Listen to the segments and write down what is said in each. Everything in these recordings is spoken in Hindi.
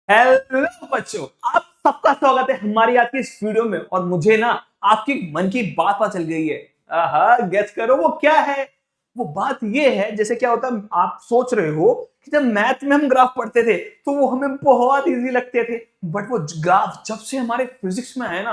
हेलो बच्चों, आप सबका स्वागत है हमारी आज की इस वीडियो में। और मुझे ना आपकी मन की बात पता चल गई है। आहा, गेस करो वो क्या है। वो बात ये है, जैसे क्या होता है, आप सोच रहे हो कि जब मैथ में हम ग्राफ पढ़ते थे तो वो हमें बहुत इजी लगते थे, बट वो ग्राफ जब से हमारे फिजिक्स में आए ना,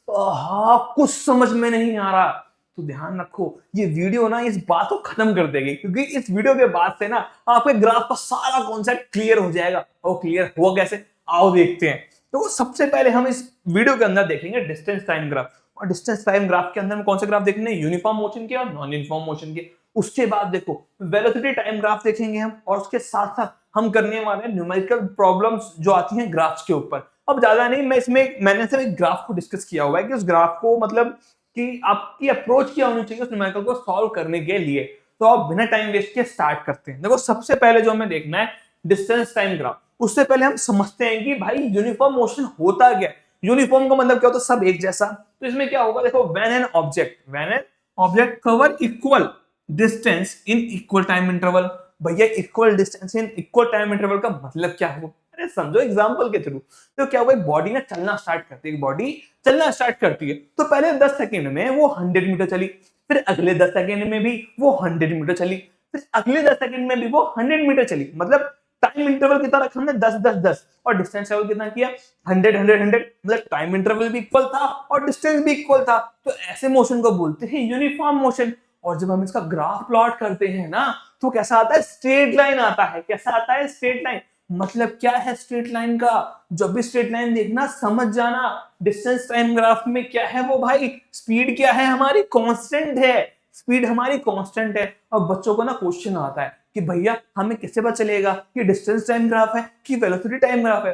कुछ समझ में नहीं आ रहा। तो ध्यान रखो, ये वीडियो ना इस बात को खत्म कर देगी, क्योंकि इस वीडियो के बाद से ना आपके ग्राफ का सारा कॉन्सेप्ट क्लियर हो जाएगा। और क्लियर हुआ कैसे, आओ देखते हैं। तो सबसे पहले हम इस वीडियो के अंदर देखेंगे डिस्टेंस टाइम ग्राफ। और डिस्टेंस टाइम ग्राफ के अंदर हम कौन से ग्राफ देखेंगे, यूनिफॉर्म मोशन के और नॉन यूनिफॉर्म मोशन के। उसके बाद देखो वेलोसिटी टाइम ग्राफ देखेंगे हम, और उसके साथ साथ हम करने वाले हैं न्यूमेरिकल प्रॉब्लम्स जो आती हैं ग्राफ्स के ऊपर। अब ज्यादा नहीं, मैंने सिर्फ एक ग्राफ को डिस्कस किया हुआ है कि उस ग्राफ को मतलब कि आपकी अप्रोच क्या होनी चाहिए उस न्यूमेरिकल को सॉल्व करने के लिए। तो आप बिना टाइम वेस्ट के स्टार्ट करते हैं। देखो सबसे पहले जो हमें देखना है डिस्टेंस टाइम ग्राफ। उससे पहले हम समझते हैं कि भाई यूनिफॉर्म मोशन होता क्या है। यूनिफॉर्म का मतलब क्या होता है, सब एक जैसा। तो इसमें क्या होगा, देखो when an object cover equal distance in equal time interval. भैया equal distance in equal time interval का मतलब क्या है, अरे समझो एग्जांपल के थ्रू। तो क्या हुआ, बॉडी ना चलना स्टार्ट करती है, बॉडी चलना स्टार्ट करती है। तो पहले 10 सेकंड में वो 100 मीटर चली, फिर अगले 10 सेकंड में भी वो 100 मीटर चली, फिर अगले 10 सेकंड में भी वो 100 मीटर चली। मतलब टाइम इंटरवल कितना रखा हमने, 10 10 10। और डिस्टेंस लेवल कितना किया, 100 100 100। मतलब टाइम इंटरवल भी इक्वल था और डिस्टेंस भी इक्वल था। तो ऐसे मोशन को बोलते हैं यूनिफॉर्म मोशन। और जब हम इसका ग्राफ प्लॉट करते हैं ना, तो कैसा आता है, स्ट्रेट लाइन आता है। कैसा आता है, स्ट्रेट लाइन। मतलब क्या है स्ट्रेट लाइन का, जब भी स्ट्रेट लाइन देखना समझ जाना डिस्टेंस टाइम ग्राफ में क्या है वो, भाई स्पीड क्या है, हमारी कांस्टेंट है। स्पीड हमारी कांस्टेंट है। और बच्चों को ना क्वेश्चन आता है कि भैया हमें कैसे पता चलेगा कि डिस्टेंस टाइम ग्राफ है कि वेलोसिटी टाइम ग्राफ है।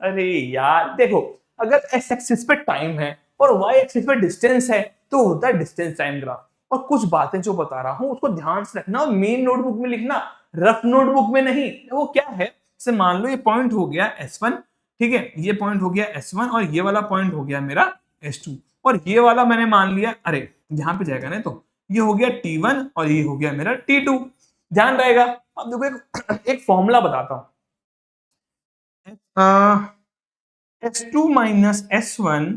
अरे यार देखो, अगर एक्स एक्सिस पे टाइम है और वाई एक्सिस पे डिस्टेंस है तो होता है डिस्टेंस टाइम ग्राफ। और कुछ बातें जो बता रहा हूं उसको ध्यान से रखना और मेन नोटबुक में लिखना, रफ नोटबुक में नहीं। वो क्या है, से मान लो ये पॉइंट हो गया S1, ठीक है, ये पॉइंट हो गया S1 और ये वाला पॉइंट हो गया मेरा S2। और ये वाला मैंने मान लिया, अरे यहां पे जाएगा ना, तो ये हो गया T1 और ये हो गया मेरा T2। ध्यान रहेगा। अब देखो एक फॉर्मूला बताता हूं, S2 माइनस S1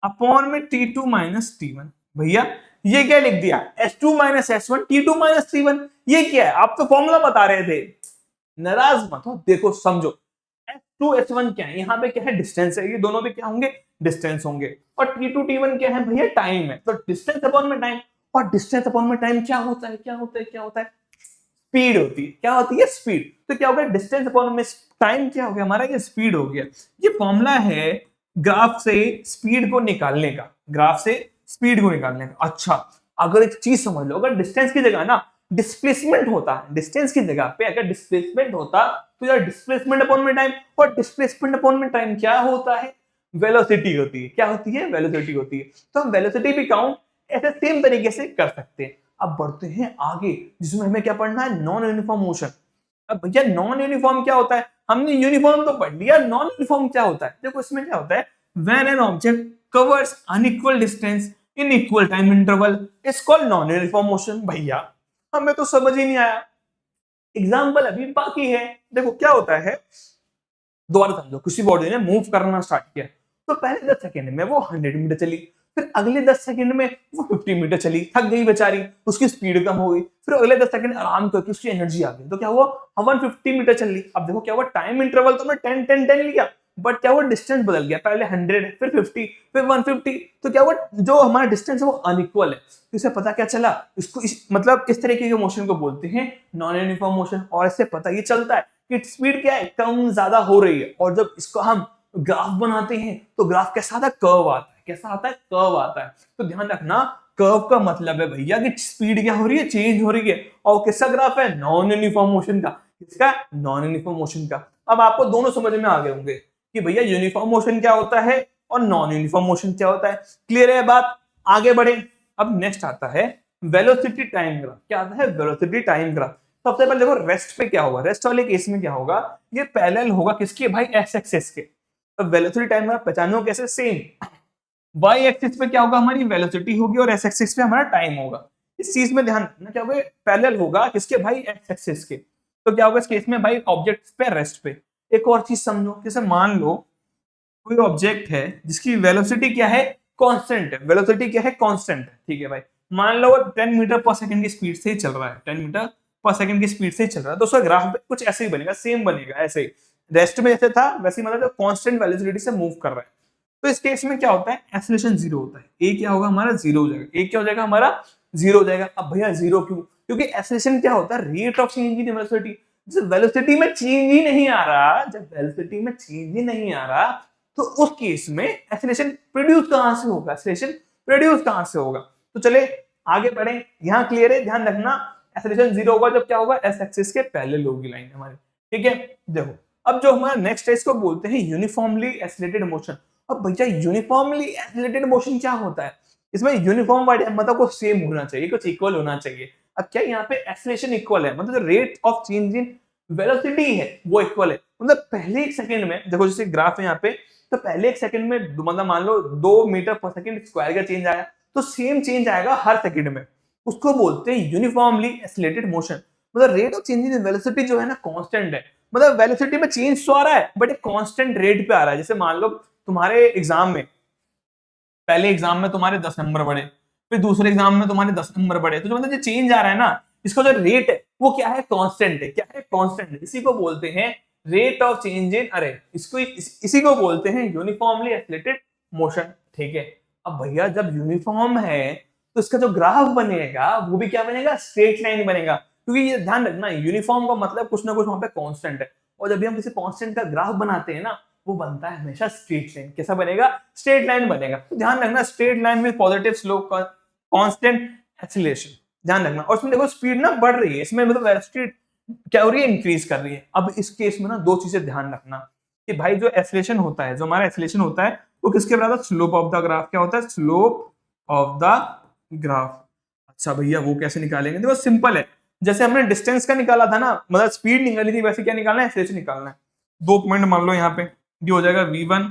अपॉन में T2 माइनस T1। भैया ये क्या लिख दिया, S2 minus S1 T2 minus T1। ये क्या है, आप तो फॉर्मूला बता रहे थे। नाराज मत हो, देखो समझो। S2 S1 क्या है, यहाँ पे क्या है, डिस्टेंस है। ये दोनों भी क्या होंगे, डिस्टेंस होंगे। और T2 T1 क्या है भैया, टाइम है। तो डिस्टेंस अपॉन में टाइम। और डिस्टेंस अपॉन में टाइम क्या होता है, क्या होता है, क्या होता है, स्पीड होती है। क्या होती है, स्पीड। तो क्या हो गया, डिस्टेंस अपॉन में टाइम क्या हो गया हमारा, ये स्पीड हो गया। ये फॉर्मूला है ग्राफ से स्पीड को निकालने का, ग्राफ से स्पीड को निकालने का। अच्छा, अगर एक चीज समझ लो, अगर डिस्टेंस की जगह ना डिस्प्लेसमेंट होता, डिस्टेंस की जगह पे अगर डिस्प्लेसमेंट होता, तो यार डिस्प्लेसमेंट अपॉन में टाइम। और डिस्प्लेसमेंट अपॉन में टाइम क्या होता है, वेलोसिटी होती है। क्या होती है, वेलोसिटी होती है। तो हम वेलोसिटी भी काउंट ऐसे सेम तरीके से कर सकते हैं। अब बढ़ते हैं आगे, जिसमें हमें क्या पढ़ना है, नॉन यूनिफॉर्म मोशन। अब भैया नॉन यूनिफॉर्म क्या होता है, हमने यूनिफॉर्म तो पढ़ लिया, नॉन यूनिफॉर्म क्या होता है। देखो इसमें क्या होता है, when an object covers unequal distance in equal time interval is called non uniform motion. भैया हमें तो समझ ही नहीं आया, एग्जाम्पल अभी बाकी है। देखो क्या होता है, दोबारा समझो, किसी बॉडी ने मूव करना स्टार्ट किया, तो पहले 10 सेकंड में वो 100 मीटर चली, फिर अगले 10 सेकंड में वो 50 मीटर चली, थक गई बेचारी, उसकी स्पीड कम हो गई। फिर अगले 10 सेकंड आराम करके उसकी एनर्जी आ गई, तो क्या हुआ, 150 मीटर चल ली। अब देखो क्या हुआ, टाइम इंटरवल तो मैं 10 10 10 लिया, बट क्या हुआ, डिस्टेंस बदल गया। पहले 100, फिर 50, फिर 150। तो क्या हुआ, जो हमारा डिस्टेंस है वो अनइक्वल है। तो इसे पता क्या चला, इसको मतलब इस तरीके के मोशन को बोलते हैं नॉन यूनिफॉर्म मोशन। और इससे पता ये चलता है कि स्पीड क्या है, कम ज्यादा हो रही है। और जब इसको हम ग्राफ बनाते हैं तो ग्राफ कैसा आता है, कर्व आता है। कैसा आता है, कर्व आता है। तो ध्यान रखना, कर्व का मतलब है भैया कि स्पीड क्या हो रही है, चेंज हो रही है। और किसका ग्राफ है, नॉन यूनिफॉर्म मोशन का। किसका, नॉन यूनिफॉर्म मोशन का। अब आपको दोनों समझ में आ गए होंगे कि भैया यूनिफॉर्म मोशन क्या होता है और नॉन यूनिफॉर्म मोशन क्या होता है। क्लियर है बात, आगे बढ़े। अब नेक्स्ट आता है वेलोसिटी टाइम ग्राफ। क्या आता है, वेलोसिटी टाइम ग्राफ। सबसे पहले देखो रेस्ट पे क्या होगा, रेस्ट वाले केस में क्या होगा, ये पैरेलल होगा किसके, भाई एक्स एक्सिस के। तो वेलोसिटी टाइम ग्राफ पहचानो कैसे, सेम वाई एक्सिस पे क्या होगा, हमारी वेलोसिटी होगी और एक्स एक्सिस पे हमारा टाइम होगा। इस चीज में ध्यान रखना, क्या होगा, पैरेलल होगा किसके, भाई एक्स एक्सिस के। तो क्या होगा इस केस में, भाई ऑब्जेक्ट पे रेस्ट पे। एक और चीज समझो, जैसे मान लो कोई ऑब्जेक्ट है जिसकी वेलोसिटी क्या है, कांस्टेंट है, वेलोसिटी क्या है, कांस्टेंट है, ठीक है भाई। मान लो वो 10 मीटर पर सेकंड की स्पीड से ही चल रहा है, 10 मीटर पर सेकंड की स्पीड से ही चल रहा है, तो उसका ग्राफ कुछ ऐसे ही बनेगा, सेम बनेगा ऐसे ही, रेस्ट में जैसे था वैसे ही, मतलब जो कांस्टेंट वेलोसिटी से मूव कर रहा है। तो इस केस में क्या होता है, एक्सेलरेशन जीरो होता है, ए क्या होगा हमारा, जीरो हो जाएगा, ए क्या हो जाएगा हमारा, जीरो हो जाएगा। अब भैया जीरो क्यों, क्योंकि एक्सेलरेशन क्या होता है, rate of change in velocity. जब वेलोसिटी में चेंज ही नहीं आ रहा, जब वेलोसिटी में चेंज ही नहीं आ रहा, तो उस केस में एक्सेलरेशन प्रोड्यूस कहां से होगा, एक्सेलरेशन प्रोड्यूस कहां से होगा। तो चले आगे बढ़े, यहां क्लियर है, ध्यान रखना, एक्सेलरेशन जीरो होगा जब क्या होगा, एस एक्सिस के पैरेलल होगी लाइन हमारी, ठीक है। देखो अब जो हमारा नेक्स्ट है इसको बोलते हैं यूनिफॉर्मली एक्सेलरेटेड मोशन। अब भैया यूनिफॉर्मली एक्सेलरेटेड मोशन क्या होता है, इसमें यूनिफॉर्म वर्ड है, मतलब कुछ सेम होना चाहिए, कुछ इक्वल होना चाहिए। अब क्या यहाँ पे एक्सेलरेशन इक्वल है, मतलब जो rate of change in velocity है वो इक्वल है, मतलब पहले एक सेकंड में, देखो जैसे ग्राफ है यहाँ पे, तो पहले एक सेकंड में मतलब मान लो 2 मीटर पर सेकंड स्क्वायर का चेंज आया, तो सेम चेंज आएगा हर सेकंड में, उसको बोलते हैं यूनिफॉर्मली एक्सेलरेटेड मोशन। मतलब rate of change in velocity जो है ना कांस्टेंट है, मतलब वेलोसिटी में चेंज तो आ रहा है बट एक कांस्टेंट रेट पे आ रहा है। जैसे मान लो तुम्हारे एग्जाम में, पहले एग्जाम में तुम्हारे 10 नंबर बढ़े, फिर दूसरे एग्जाम में तुम्हारे 10 नंबर बढ़े, तो जो मतलब जो चेंज आ रहा है ना, इसका जो रेट है वो क्या है, कांस्टेंट है, क्या है, कांस्टेंट है। इसी को बोलते हैं रेट ऑफ चेंज इन, अरे इसको इसी को बोलते हैं यूनिफॉर्मली एक्सेलरेटेड मोशन, ठीक है। अब भैया जब यूनिफॉर्म है तो इसका जो ग्राफ बनेगा वो भी क्या बनेगा, स्ट्रेट लाइन बनेगा, क्योंकि ये ध्यान रखना यूनिफॉर्म का मतलब कुछ ना कुछ वहां पे कांस्टेंट है, और जब भी हम किसी कांस्टेंट का ग्राफ बनाते हैं ना, वो बनता है हमेशा स्ट्रेट लाइन। कैसा बनेगा, स्ट्रेट लाइन बनेगा। तो ध्यान रखना स्ट्रेट लाइन में पॉजिटिव स्लोप, कांस्टेंट एक्सीलरेशन, ध्यान रखना। और इसमें देखो स्पीड ना बढ़ रही है, इसमें मतलब वेलोसिटी क्या हो रही है, इंक्रीज कर रही है। अब इस केस में ना दो चीजें ध्यान रखना कि भाई जो एक्सीलरेशन होता है, जो हमारा एक्सीलरेशन होता है वो किसके बराबर, स्लोप ऑफ द ग्राफ। क्या होता है, स्लोप ऑफ द ग्राफ। अच्छा भैया वो कैसे निकालेंगे, देखो सिंपल है, जैसे हमने डिस्टेंस का निकाला था ना, मतलब स्पीड निकाली थी, वैसे क्या निकालना है, एक्सीलरेशन निकालना है। 2 पॉइंट मान लो यहाँ पे, ये हो जाएगा v1,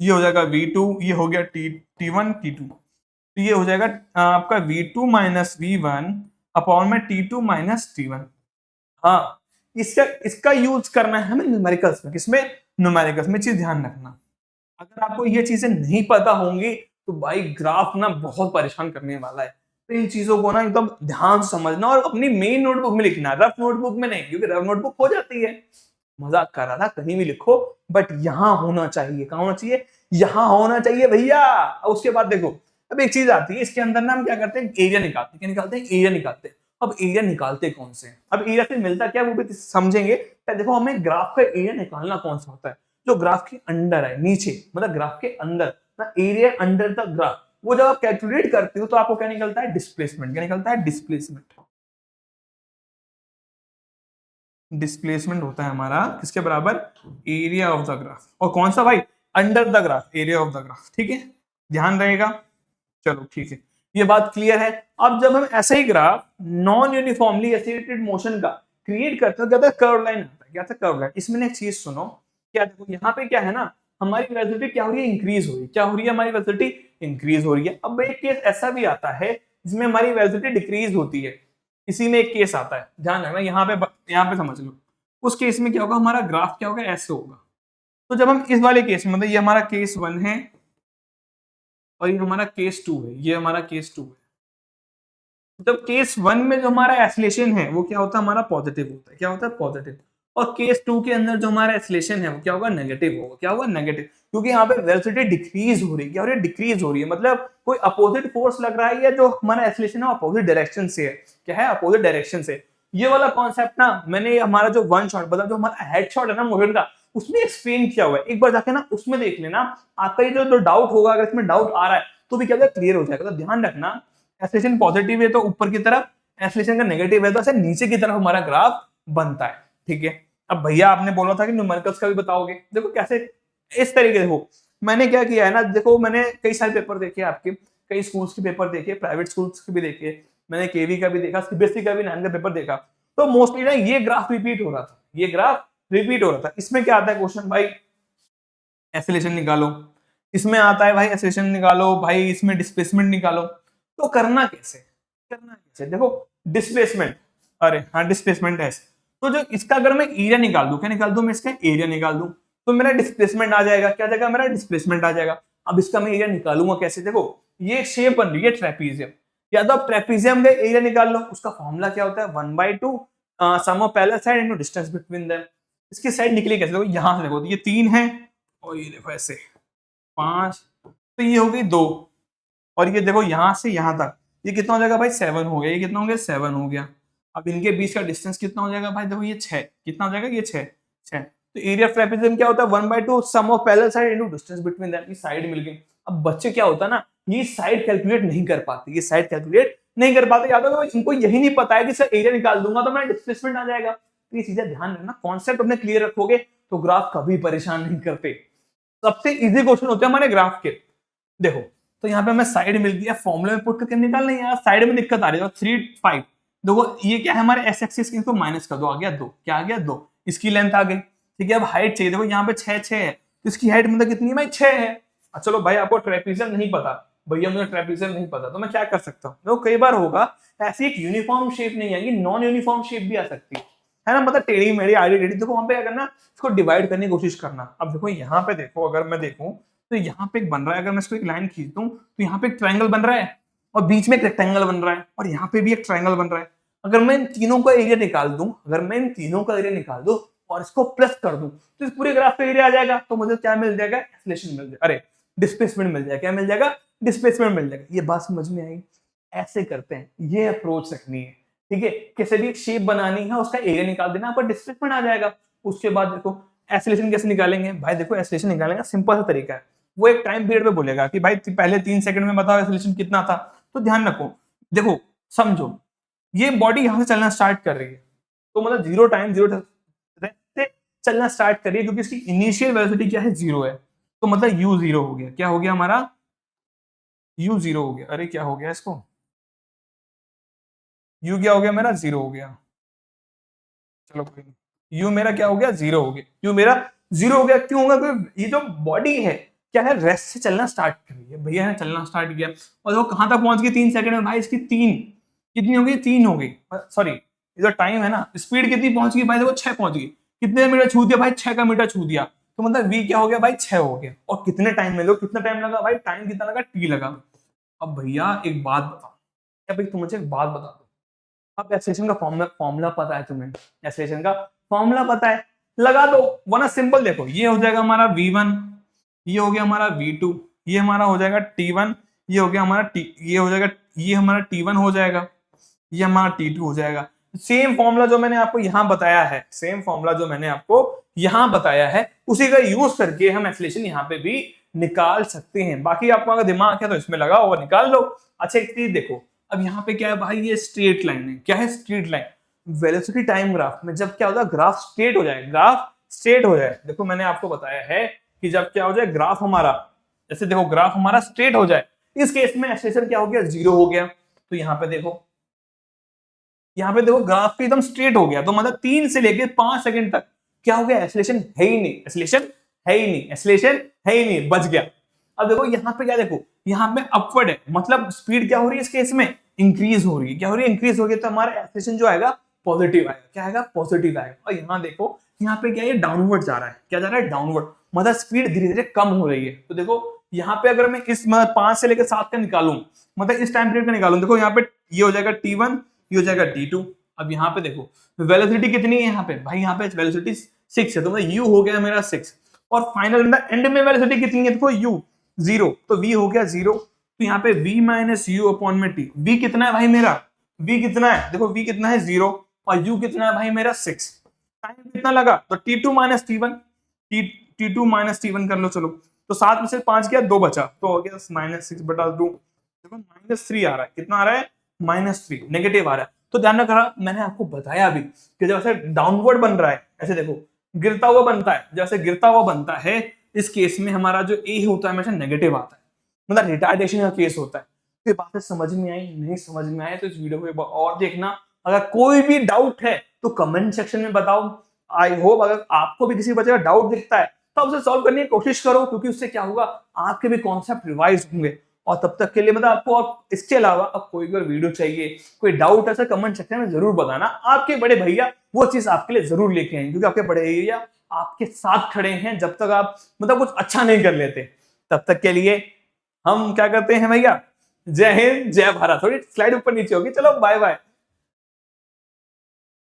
ये हो जाएगा v2, ये हो गया t1 t2, तो ये हो जाएगा आपका v2 माइनस v1 अपॉन में t2 माइनस t1। हाँ, इसका इसका यूज करना है हमें न्यूमेरिकल्स में, किसमें, न्यूमेरिकल्स में। चीज ध्यान रखना, अगर आपको ये चीजें नहीं पता होंगी तो भाई ग्राफ ना बहुत परेशान करने वाला है। तो इन चीजों को ना एकदम ध्यान से समझना और अपनी मेन नोटबुक में लिखना, रफ नोटबुक में नहीं, क्योंकि रफ नोटबुक हो जाती है, मजाक कर रहा था, कहीं भी लिखो बट यहां होना चाहिए, कहां होना चाहिए, यहां होना चाहिए भैया। अब उसके बाद देखो, अब एक चीज आती है इसके अंदर ना, हम क्या करते हैं, एरिया निकालते हैं। क्या निकालते हैं, एरिया निकालते हैं। अब एरिया निकालते कौन से, अब एरिया से मिलता क्या वो भी समझेंगे। देखो हमें ग्राफ का एरिया निकालना कौन सा होता है, जो ग्राफ के अंदर है, नीचे, मतलब ग्राफ के अंदर ना, एरिया अंडर द ग्राफ, वो जब आप कैलकुलेट करते हो तो आपको क्या निकलता है, डिस्प्लेसमेंट। क्या निकलता है, डिस्प्लेसमेंट। डिस्प्लेसमेंट होता है हमारा किसके बराबर, एरिया ऑफ द ग्राफ। और कौन सा भाई, under the graph, area of the graph, ठीक है, ध्यान रहेगा। चलो ठीक है, ये बात क्लियर है। अब जब हम ऐसे ही graph non uniformly accelerated motion का क्रिएट करते हैं, क्या था, कर्व लाइन आता है, क्या था, कर्व लाइन। इसमें एक चीज सुनो, क्या देखो यहाँ पे क्या है ना, हमारी वेलोसिटी क्या हो रही है, इंक्रीज हो रही है, क्या हो रही है, हमारी वेलोसिटी इंक्रीज हो रही है। अब एक केस ऐसा भी आता है जिसमें हमारी वेलोसिटी डिक्रीज होती है, इसी में एक केस आता है, ध्यान रखना, यहाँ पे समझ लो। उस केस में क्या होगा, हमारा ग्राफ क्या होगा, ऐसे होगा। तो जब हम इस वाले केस में, मतलब ये हमारा केस 1 है और ये हमारा केस 2 है, ये हमारा केस 2 है। जब केस 1 में जो हमारा एक्सीलरेशन है वो क्या होता है, हमारा पॉजिटिव होता है, क्या होता है, पॉजिटिव। और केस 2 के अंदर जो हमारा एक्सीलरेशन है वो क्या होगा, नेगेटिव होगा। क्या होगा, नेगेटिव, क्योंकि यहाँ पे वेलोसिटी डिक्रीज हो रही है, क्या हो रही है, डिक्रीज हो रही है, मतलब कोई अपोजिट फोर्स लग रहा है, या जो हमारा एक्सीलरेशन है अपोजिट डायरेक्शन से है। क्या है, अपोजिट डायरेक्शन से। ये वाला कॉन्सेप्ट ना मैंने हमारा जो वन शॉट, मतलब जो हमारा हेड शॉट है ना मोशन का, उसमें एक्सप्लेन किया हुआ है, एक बार जाके ना उसमें देख लेना। आपका ये जो डाउट होगा, अगर इसमें डाउट आ रहा है तो भी क्या होगा, क्लियर हो जाएगा। तो ध्यान रखना, एक्सेलरेशन पॉजिटिव है तो ऊपर की तरफ, एक्सेलरेशन का नेगेटिव है तो ऐसे नीचे की तरफ हमारा ग्राफ बनता है, ठीक है। अब भैया आपने बोला था कि न्यूमेरिकल्स का भी बताओगे, देखो कैसे, इस तरीके से हो। मैंने क्या किया है ना, देखो मैंने कई सारे पेपर देखे आपके, कई स्कूल्स के पेपर देखे, प्राइवेट स्कूल्स के भी देखे, मैंने केवी का भी देखा, सीबीएसई का भी 9 का पेपर देखा। तो मोस्टली ना ये ग्राफ रिपीट हो रहा था, ये ग्राफ रिपीट हो रहा था। इसमें क्या आता है क्वेश्चन, भाई एक्सेलरेशन निकालो, इसमें आता है भाई एक्सेलरेशन निकालो, भाई इसमें डिस्प्लेसमेंट निकालो। तो करना कैसे, करना कैसे, देखो डिस्प्लेसमेंट, अरे हाँ डिस्प्लेसमेंट है, तो जो इसका अगर मैं एरिया निकाल दूं, क्या निकाल दूं मैं इसका एरिया निकाल दूं, तो मेरा डिस्प्लेसमेंट आ जाएगा। क्या जाएगा मेरा डिस्प्लेसमेंट आ जाएगा। अब इसका मैं एरिया निकालूंगा कैसे, देखो ये शेप बन रही है ट्रेपीजियम, या तो आप ट्रेपीजियम का एरिया निकाल लो। उसका फॉर्मूला क्या होता है 1/2 sum of parallel side into distance between them. इसकी साइड निकली कैसे, देखो यहां से देखो, ये 3 है और ये देखो ऐसे 5, तो ये हो गई 2, और ये देखो यहां से यहां तक ये कितना हो जाएगा भाई 7 हो गया। ये कितना हो गया 7 हो गया। अब इनके बीच का डिस्टेंस कितना हो जाएगा भाई, देखो ये 6, कितना हो जाएगा ये 6। तो एरिया ऑफ ट्रेपेजियम क्या होता है 1/2 sum of parallel side into distance between them. ये साइड मिल गई। अब बच्चे क्या होता है ना, ये साइड कैलकुलेट नहीं कर पाते, ये साइड कैलकुलेट नहीं कर पाते, या तो इनको यही नहीं पता है कि सर एरिया निकाल दूंगा तो मेरा डिस्प्लेसमेंट आ जाएगा। तो ये चीजें ध्यान रखना, कॉन्सेप्ट अपने क्लियर रखोगे तो ग्राफ कभी परेशान नहीं करते। सबसे इजी क्वेश्चन होते हैं हमारे ग्राफ के। देखो तो यहाँ पे हमें साइड मिल गया, फॉर्मूला में पुट करके निकालना है। यार साइड में दिक्कत आ रही है 3 5। देखो ये क्या है हमारे एस एक्सिस, इसको माइनस कर दो, आ गया 2, क्या आ गया 2, इसकी लेंथ आ गई। ठीक है, अब हाइट चाहिए, देखो यहाँ पे 6 है, तो इसकी हाइट मतलब कितनी है भाई 6 है। चलो भाई आपको ट्रेपीजियम नहीं पता, भैया मुझे ट्रेपीजियम नहीं पता, तो मैं क्या कर सकता हूँ, देखो कई बार होगा ऐसी एक यूनिफॉर्म शेप नहीं आएगी, नॉन यूनिफॉर्म शेप भी आ सकती है ना, मतलब टेढ़ी मेढ़ी आड़ी टेढ़ी। देखो वहां पे क्या करना, इसको डिवाइड करने की कोशिश करना। अब देखो यहाँ पे देखो, अगर मैं देखूं तो यहाँ पे एक बन रहा है, अगर मैं इसको एक लाइन खींच दूं तो यहाँ पे एक ट्रायंगल बन रहा है और बीच में एक रेक्टेंगल बन रहा है और यहाँ पे भी एक ट्रायंगल बन रहा है। अगर मैं इन तीनों का एरिया निकाल दूं, अगर मैं इन तीनों का एरिया निकाल दूं और इसको प्लस कर दूं तो इस पूरे ग्राफ का एरिया आ जाएगा। तो मुझे क्या मिल जाएगा, एक्सेलेरेशन मिल जाएगा, अरे डिस्प्लेसमेंट मिल जाएगा। क्या मिल जाएगा, डिस्प्लेसमेंट मिल जाएगा। ये बात समझ में आई, ऐसे करते हैं, ये अप्रोच रखनी है। ठीक है, कैसे भी एक शेप बनानी है, उसका एरिया निकाल देना, पर डिस्प्लेसमेंट आ जाएगा। उसके बाद देखो एक्सेलेरेशन कैसे निकालेंगे भाई, देखो एक्सेलेरेशन निकालने का सिंपल सा तरीका है। वो एक टाइम पीरियड पे बोलेगा कि भाई पहले 3 सेकंड में बताओ एक्सेलेरेशन कितना था। तो ध्यान रखो, देखो समझो, ये बॉडी यहां से चलना स्टार्ट कर रही है, तो मतलब 0 टाइम 0 से चलना स्टार्ट कर रही है, क्योंकि इसकी इनिशियल वेलोसिटी क्या है 0 है। तो मतलब u 0 हो गया। क्या हो गया हमारा, u 0 हो गया। अरे क्या हो गया इसको, u क्या हो गया मेरा 0 हो गया। चलो कोई नहीं, u मेरा क्या हो गया 0 हो गया। u मेरा 0 हो गया, क्यों होगा, क्योंकि ये जो बॉडी है क्या है, रेस्ट से चलना स्टार्ट कर रही है। भैया ने चलना स्टार्ट किया और वो कहां तक पहुंच गई 3 सेकंड में भाई, इसकी 3 कितनी हो गई, 3 हो गई। सॉरी ये जो टाइम है ना, स्पीड कितनी पहुंच गई भाई, देखो 6 पहुंच गई। कितने मीटर छू दिया भाई, 6 का मीटर छू दिया। तो मतलब v क्या हो गया भाई 6 हो गया। और कितने टाइम में, कितना टाइम लगा भाई, टाइम कितना लगा, t लगा। अब भैया एक बात बता, क्या भाई तुम मुझे एक बात बता दो, अब एक्सेलेरेशन का फॉर्मूला पता है तुम्हें, एक्सेलेरेशन का फॉर्मूला पता है, लगा दो। वरना सिंपल देखो, ये हो जाएगा हमारा v1, ये हो गया हमारा v2, ये हमारा हो जाएगा t1, ये हो गया हमारा t, ये हो जाएगा, ये हमारा t1 हो जाएगा, ये हमारा t2 हो जाएगा। सेम फॉर्मूला जो मैंने आपको यहां बताया है, सेम फॉर्मूला जो मैंने आपको यहां बताया है, उसी का यूज करके हम एक्सेलेरेशन यहां पे भी निकाल सकते हैं। बाकी आपको अगर दिमाग है तो इसमें लगाओ और निकाल लो। अच्छा एक चीज देखो, अब यहाँ पे क्या है भाई, ये स्ट्रेट लाइन है। क्या है, straight line. Velocity time graph में जब क्या होता है, ग्राफ स्ट्रेट हो जाए, ग्राफ स्ट्रेट हो जाए, देखो मैंने आपको बताया है कि जब क्या हो जाए ग्राफ हमारा, जैसे देखो ग्राफ हमारा स्ट्रेट हो जाए, इस केस में एक्सेलेरेशन क्या हो गया 0 हो गया। तो यहाँ पे देखो, यहाँ पे देखो ग्राफ पे एकदम स्ट्रेट हो गया, तो मतलब 3 से लेके 5 सेकंड तक क्या हो गया, एक्सेलेरेशन है ही नहीं, एक्सेलेरेशन है ही नहीं, एक्सेलेरेशन है ही नहीं, बच गया। अब देखो यहाँ पे क्या, देखो यहाँ पे अपवर्ड है, मतलब स्पीड क्या हो रही है इस केस में, इंक्रीज हो रही है। क्या हो रही है, इंक्रीज हो रही है, तो हमारा एक्सेलेरेशन जो आएगा पॉजिटिव आएगा। क्या आएगा, पॉजिटिव आएगा। और यहाँ देखो, यहाँ पे क्या है, डाउनवर्ड जा रहा है। क्या जा रहा है, डाउनवर्ड, मतलब स्पीड धीरे धीरे कम हो रही है। तो देखो यहाँ पे अगर मैं इस 5 से लेकर 7 का निकालूं, मतलब इस टाइम पीरियड का निकालूं, देखो यहाँ पे ये हो जाएगा t1, ये हो जाएगा t2। अब यहाँ पे देखो वेलोसिटी कितनी है यहाँ पे भाई, यहाँ पे वेलोसिटी 6 है, तो मतलब u हो गया मेरा 6। और फाइनल एंड में वेलोसिटी कितनी है, देखो u 0, तो v हो गया 0। तो यहाँ पे v माइनस यू अपॉन में t, v कितना है भाई मेरा, v कितना है, देखो v कितना है 0 और u कितना है भाई मेरा 6। टाइम कितना लगा, तो t2 minus t1, t2 minus t1 कर लो। चलो तो 7 में से 5 गया, 2 बचा, तो हो गया -6/2। देखो -3 आ रहा है, कितना आ रहा है, -3, नेगेटिव आ रहा है। तो ध्यान रखना, मैंने आपको बताया भी कि जैसे डाउनवर्ड बन रहा है, ऐसे देखो गिरता हुआ बनता है, जैसे गिरता हुआ बनता है, इस केस में हमारा जो ए होता है हमेशा नेगेटिव आता है, मतलब रिटार्डेशन का केस होता है। तो ये बातें समझ में आई, नहीं समझ में आए तो इस वीडियो को एक बार और देखना। अगर कोई भी डाउट है तो कमेंट सेक्शन में बताओ। आई होप अगर आपको भी किसी बच्चे का डाउट दिखता है तो उसे सॉल्व करने की कोशिश करो, क्योंकि उससे क्या होगा, आपके भी कॉन्सेप्ट रिवाइज होंगे। और तब तक के लिए मतलब आपको अब इसके अलावा अब कोई वीडियो चाहिए, कोई डाउट है, कमेंट सेक्शन में जरूर बताना। आपके बड़े भैया वो चीज आपके लिए जरूर लेके आएंगे, क्योंकि आपके बड़े भैया आपके साथ खड़े हैं जब तक आप मतलब कुछ अच्छा नहीं कर लेते। तब तक के लिए हम क्या करते हैं भैया, जय हिंद जय भारत। थोड़ी स्लाइड ऊपर नीचे होगी, चलो बाय बाय।